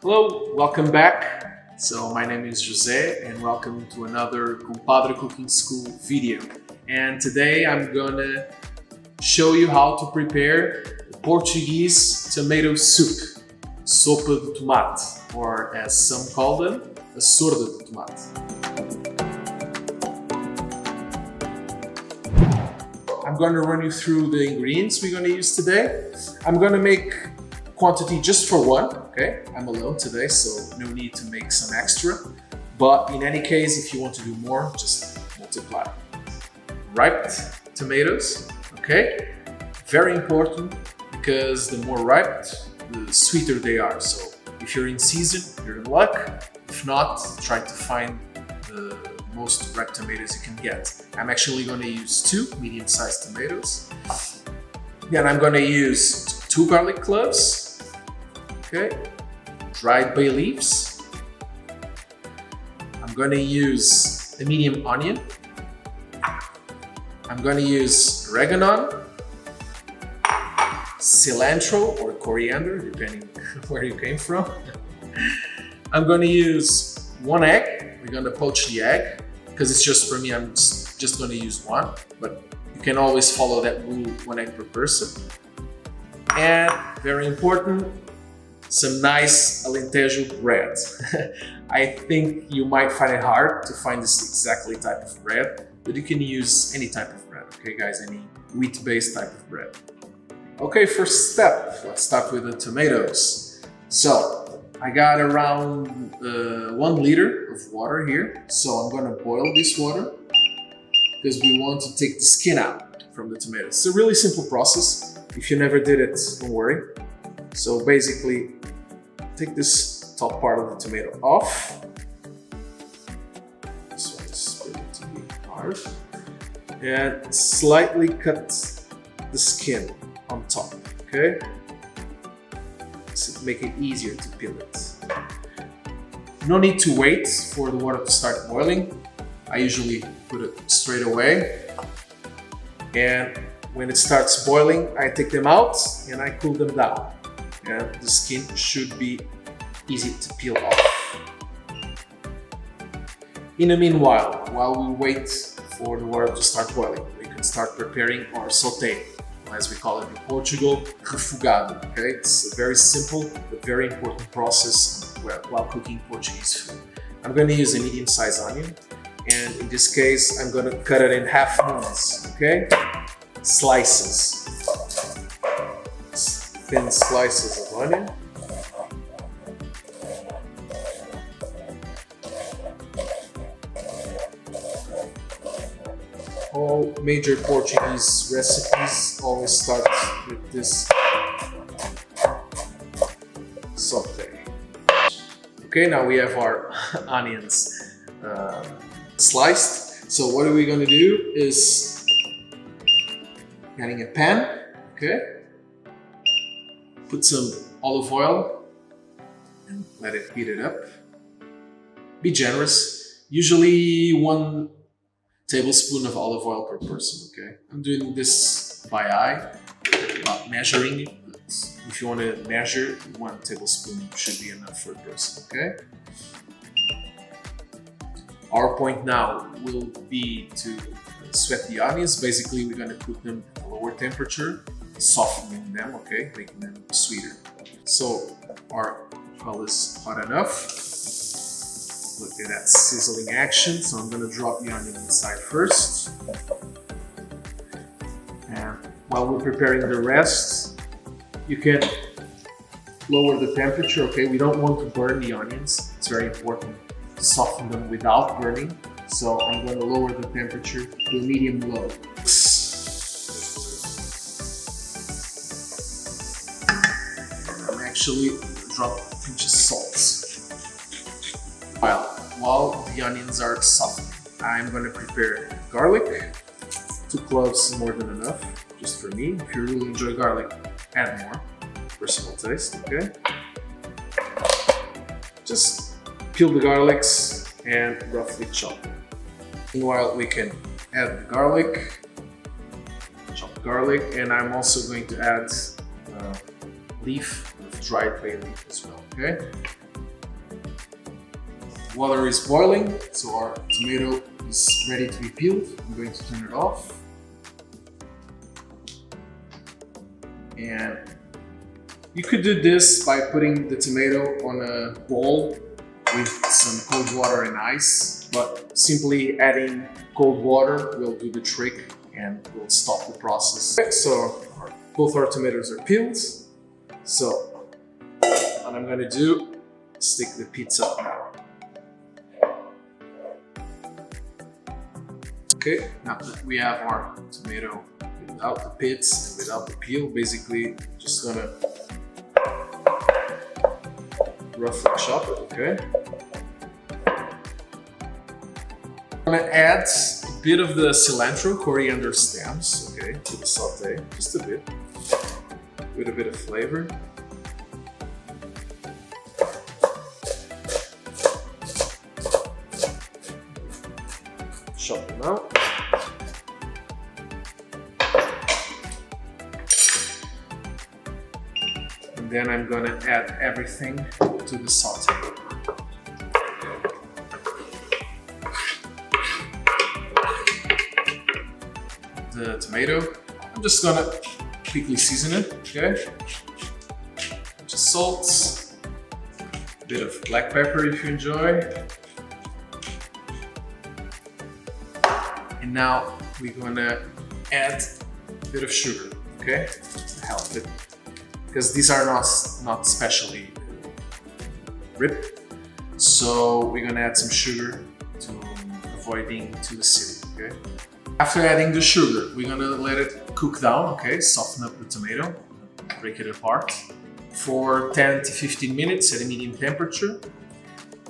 Hello, welcome back. So my name is Jose and welcome to another Compadre Cooking School video. And today I'm gonna show you how to prepare the Portuguese tomato soup, Sopa de Tomate, or as some call them, a Sopa de Tomate. I'm going to run you through the ingredients we're going to use today. I'm going to make quantity just for one, okay? I'm alone today, so no need to make some extra. But in any case, if you want to do more, just multiply. Ripe tomatoes, okay? Very important because the more ripe, the sweeter they are. So if you're in season, you're in luck. If not, try to find the most ripe tomatoes you can get. I'm actually going to use two medium-sized tomatoes. Then I'm going to use 2 garlic cloves, okay, dried bay leaves. I'm going to use a medium onion. I'm going to use oregano, cilantro or coriander, depending where you came from. I'm going to use 1 egg. We're going to poach the egg because it's just for me. I'm just going to use 1, but you can always follow that rule, 1 egg per person. And very important, some nice Alentejo bread. I think you might find it hard to find this exactly type of bread, but you can use any type of bread, okay guys, any wheat-based type of bread. Okay, first step, let's start with the tomatoes. So, I got around 1 liter of water here, so I'm gonna boil this water because we want to take the skin out from the tomatoes. It's a really simple process. If you never did it, don't worry. So basically, take this top part of the tomato off. This one is going to be hard. And slightly cut the skin on top, okay? To make it easier to peel it. No need to wait for the water to start boiling. I usually put it straight away. And when it starts boiling, I take them out and I cool them down. And the skin should be easy to peel off. In the meanwhile, while we wait for the water to start boiling, we can start preparing our saute, as we call it in Portugal, refogado. Okay, it's a very simple but very important process while cooking Portuguese food. I'm going to use a medium-sized onion, and in this case, I'm going to cut it in half moons. Okay, slices, thin slices of onion. All major Portuguese recipes always start with this saute. Okay, now we have our onions sliced. So what are we going to do is getting a pan, okay? Put some olive oil and let it heat it up. Be generous. Usually 1 tablespoon of olive oil per person, okay? I'm doing this by eye, not measuring it, but if you want to measure, 1 tablespoon should be enough for a person, okay? Our point now will be to sweat the onions. Basically, we're going to cook them at a lower temperature, softening them, okay? Making them sweeter. So, our oil is hot enough. Look at that sizzling action. So I'm going to drop the onion inside first. And while we're preparing the rest, you can lower the temperature, okay? We don't want to burn the onions. It's very important to soften them without burning. So I'm going to lower the temperature to medium-low. I'm actually drop a pinch of salt. While the onions are softening, I'm going to prepare garlic. 2 cloves is more than enough, just for me. If you really enjoy garlic, add more. Personal taste, okay? Just peel the garlics and roughly chop them. Meanwhile, we can add the garlic, chopped garlic, and I'm also going to add leaf of dried bay leaf as well, okay? Water is boiling, so our tomato is ready to be peeled. I'm going to turn it off. And you could do this by putting the tomato on a bowl with some cold water and ice, but simply adding cold water will do the trick and will stop the process. Okay, so both our tomatoes are peeled. So what I'm gonna do is stick the pizza now. Okay, now that we have our tomato without the pits and without the peel, basically just gonna roughly chop it, okay? I'm gonna add a bit of the cilantro, coriander stems, okay, to the saute, just a bit, with a bit of flavor. Chop them out. And then I'm gonna add everything to the saute. The tomato, I'm just gonna quickly season it, okay? Just salt, a bit of black pepper if you enjoy. And now we're gonna add a bit of sugar, okay? To help it. Because these are not specially ripped. So we're gonna add some sugar to avoid being too acidic, okay? After adding the sugar, we're gonna let it cook down, okay? Soften up the tomato, break it apart for 10 to 15 minutes at a medium temperature.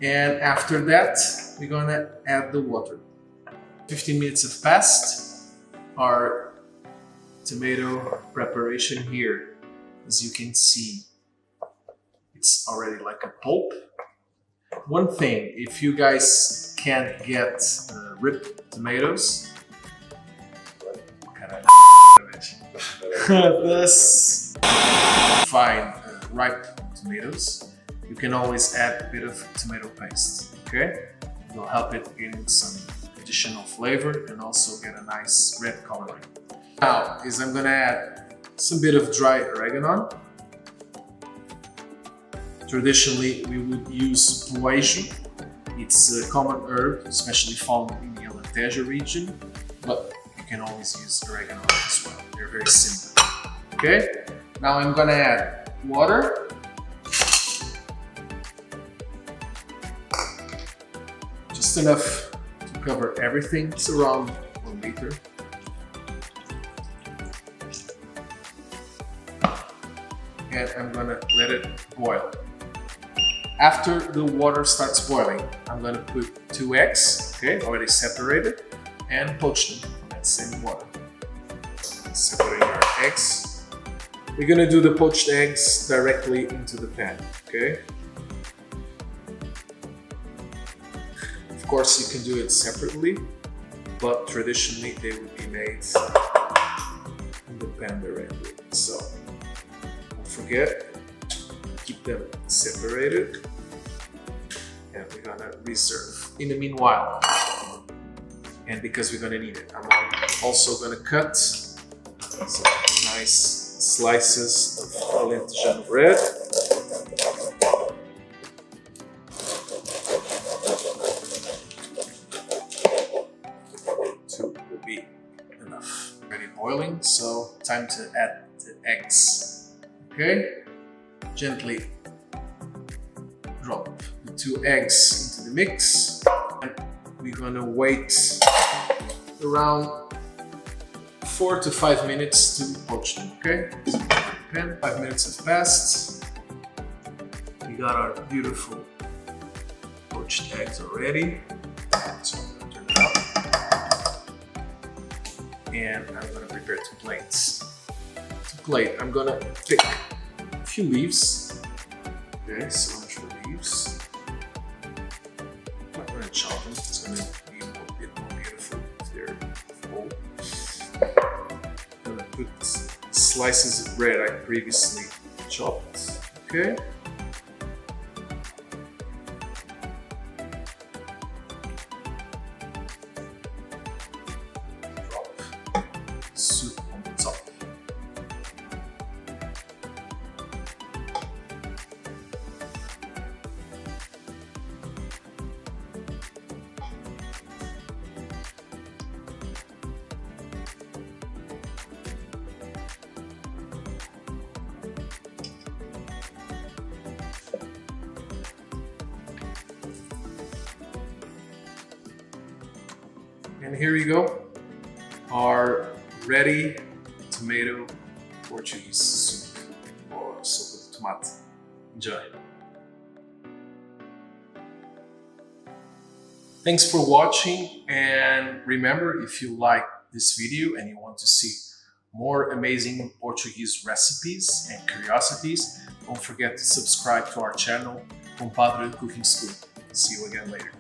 And after that, we're gonna add the water. 15 minutes have passed. Our tomato preparation here, as you can see, it's already like a pulp. One thing, if you guys can't get ripped tomatoes, this fine ripe tomatoes, you can always add a bit of tomato paste, okay? It will help it in some additional flavor and also get a nice red coloring. Now is I'm gonna add some bit of dry oregano. Traditionally we would use Poaching. It's a common herb, especially found in the Alentejo region, but you can always use oregano as well. They're very simple. Okay, now I'm gonna add water. Just enough to cover everything. It's around 1 liter. And I'm gonna let it boil. After the water starts boiling, I'm gonna put 2 eggs, okay, already separated, and poach them in that same water. Separating our eggs. We're gonna do the poached eggs directly into the pan, okay? Of course, you can do it separately, but traditionally they would be made in the pan directly. So, don't forget, keep them separated, and we're gonna reserve. In the meanwhile, and because we're gonna need it, I'm also gonna cut some nice slices of Alentejana bread. Two will be enough. Already boiling, so time to add the eggs. Okay, gently drop the 2 eggs into the mix, and we're gonna wait around 4 to 5 minutes to poach them, okay? So 5 minutes have passed. We got our beautiful poached eggs already. So I'm gonna turn it up. And I'm gonna prepare 2 plates. To plate, I'm gonna pick a few leaves. Okay, cilantro leaves. I'm not gonna chop them, it's gonna be a bit more beautiful if they're whole. Put slices of bread I previously chopped, okay? And here you go, our ready tomato Portuguese soup or sopa de tomate. Enjoy. Thanks for watching, and remember, if you like this video and you want to see more amazing Portuguese recipes and curiosities, don't forget to subscribe to our channel, Compadre Cooking School. See you again later.